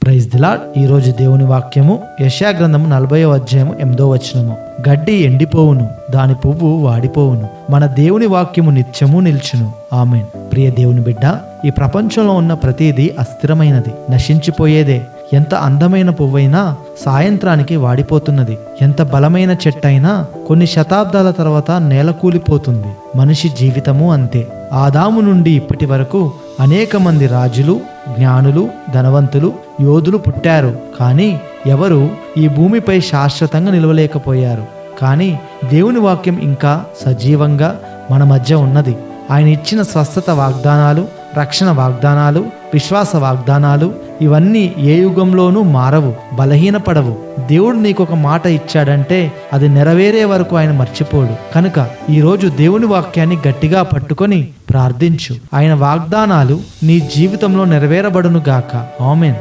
Praise the lord. ఈ రోజు దేవుని వాక్యము యెషయా గ్రంథము 40వ అధ్యాయము 8వ వచనము. గడ్డి ఎండిపోవును, దాని పువ్వు వాడిపోవును, మన దేవుని వాక్యము నిత్యము నిల్చును. ఆమేన్. ప్రియ దేవుని బిడ్డ, ఈ ప్రపంచంలో ఉన్న ప్రతిదీ అస్థిరమైనది, నశించిపోయేదే. ఎంత అందమైన పువ్వైనా సాయంత్రానికి వాడిపోతున్నది. ఎంత బలమైన చెట్టైనా కొన్ని శతాబ్దాల తర్వాత నేల కూలిపోతుంది. మనిషి జీవితము అంతే. ఆదాము నుండి ఇప్పటి వరకు అనేక మంది రాజులు, జ్ఞానులు, ధనవంతులు, యోధులు పుట్టారు. కానీ ఎవరు ఈ భూమిపై శాశ్వతంగా నిలవలేకపోయారు. కానీ దేవుని వాక్యం ఇంకా సజీవంగా మన మధ్య ఉన్నది. ఆయన ఇచ్చిన స్వస్థత వాగ్దానాలు, రక్షణ వాగ్దానాలు, విశ్వాస వాగ్దానాలు ఇవన్నీ ఏ యుగంలోనూ మారవు, బలహీనపడవు. దేవుడు నీకు ఒక మాట ఇచ్చాడంటే అది నెరవేరే వరకు ఆయన మర్చిపోడు. కనుక ఈరోజు దేవుని వాక్యాన్ని గట్టిగా పట్టుకొని ప్రార్థించు. ఆయన వాగ్దానాలు నీ జీవితంలో నెరవేరబడును గాక. ఆమేన్.